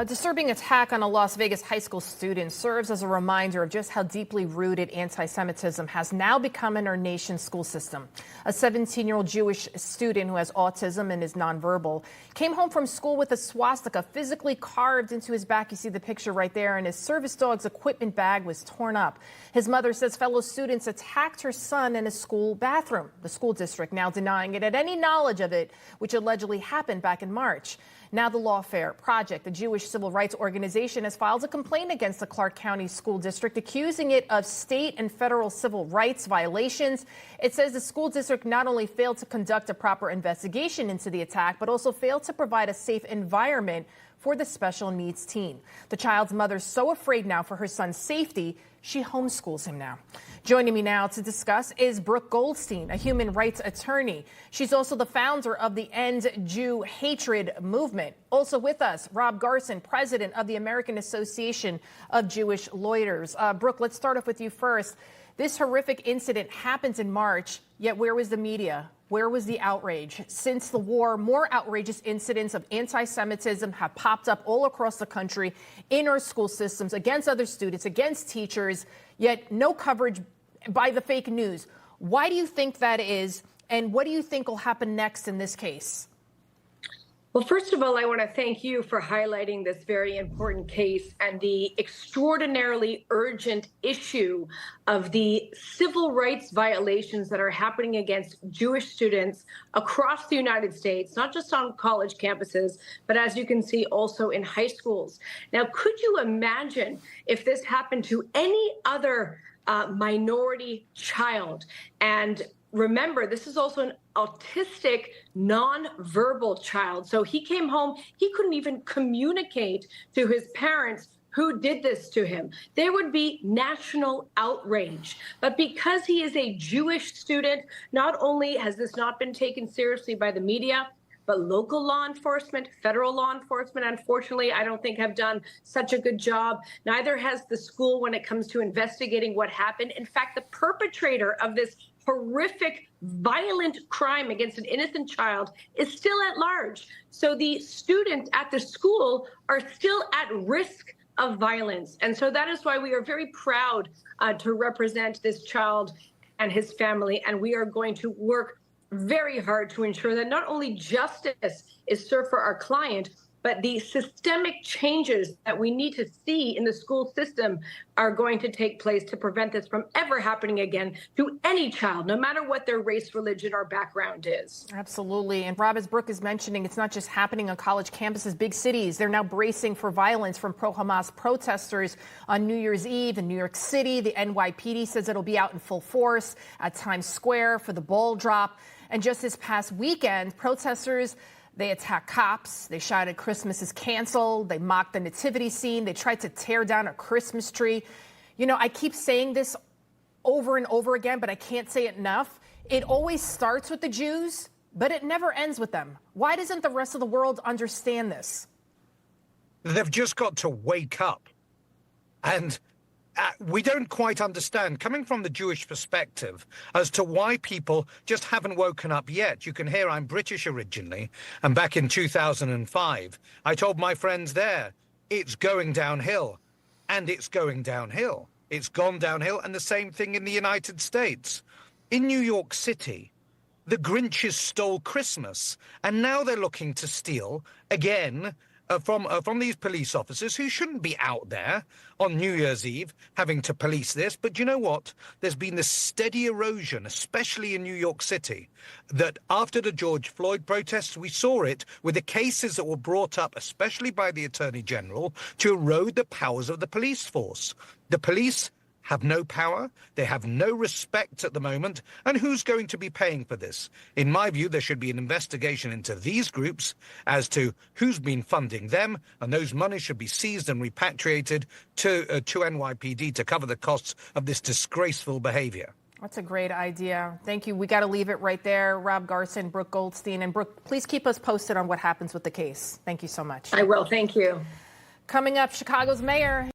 A disturbing attack on a Las Vegas high school student serves as a reminder of just how deeply rooted anti-Semitism has now become in our nation's school system. A 17-year-old Jewish student who has autism and is nonverbal came home from school with a swastika physically carved into his back. You see the picture right there, and his service dog's equipment bag was torn up. His mother says fellow students attacked her son in a school bathroom. The school district now denying it had any knowledge of it, which allegedly happened back in March. Now the Lawfare Project, the Jewish civil rights organization, has filed a complaint against the Clark County School District, accusing it of state and federal civil rights violations. It says the school district not only failed to conduct a proper investigation into the attack, but also failed to provide a safe environment for the special needs teen. The child's mother's so afraid now for her son's safety, she homeschools him now. Joining me now to discuss is Brooke Goldstein, a human rights attorney. She's also the founder of the End Jew Hatred movement. Also with us, Rob Garson, president of the American Association of Jewish Lawyers. Brooke, let's start off with you first. This horrific incident happens in March, yet where was the media? Where was the outrage? Since the war, more outrageous incidents of anti-Semitism have popped up all across the country in our school systems against other students, against teachers, yet no coverage by the fake news. Why do you think that is, and what do you think will happen next in this case? Well, first of all, I want to thank you for highlighting this very important case and the extraordinarily urgent issue of the civil rights violations that are happening against Jewish students across the United States, not just on college campuses, but as you can see, also in high schools. Now, could you imagine if this happened to any other minority child? And remember, this is also an autistic, nonverbal child. So he came home, he couldn't even communicate to his parents who did this to him. There would be national outrage. But because he is a Jewish student, not only has this not been taken seriously by the media, but local law enforcement, federal law enforcement, unfortunately, I don't think have done such a good job. Neither has the school when it comes to investigating what happened. In fact, the perpetrator of this horrific, violent crime against an innocent child is still at large. So the students at the school are still at risk of violence. And so that is why we are very proud to represent this child and his family. And we are going to work very hard to ensure that not only justice is served for our client, but the systemic changes that we need to see in the school system are going to take place to prevent this from ever happening again to any child, no matter what their race, religion, or background is. Absolutely. And Rob, as Brooke is mentioning, it's not just happening on college campuses, big cities. They're now bracing for violence from pro-Hamas protesters on New Year's Eve in New York City. The NYPD says it'll be out in full force at Times Square for the ball drop. And just this past weekend, protesters, they attacked cops. They shouted Christmas is canceled. They mocked the nativity scene. They tried to tear down a Christmas tree. You know, I keep saying this over and over again, but I can't say it enough. It always starts with the Jews, but it never ends with them. Why doesn't the rest of the world understand this? They've just got to wake up. And we don't quite understand, coming from the Jewish perspective, as to why people just haven't woken up yet. You can hear I'm British originally, and back in 2005, I told my friends there, it's going downhill, and it's going downhill. It's gone downhill, and the same thing in the United States. In New York City, the Grinches stole Christmas, and now they're looking to steal, again, from these police officers who shouldn't be out there on New Year's Eve having to police this. But you know what? There's been this steady erosion, especially in New York City, that after the George Floyd protests, we saw it with the cases that were brought up, especially by the Attorney General, to erode the powers of the police force. The police have no power, they have no respect at the moment, and who's going to be paying for this? In my view, there should be an investigation into these groups as to who's been funding them, and those monies should be seized and repatriated to NYPD to cover the costs of this disgraceful behavior. That's a great idea. Thank you. We got to leave it right there. Rob Garson, Brooke Goldstein, and Brooke, please keep us posted on what happens with the case. Thank you so much. I will. Thank you. Coming up, Chicago's mayor.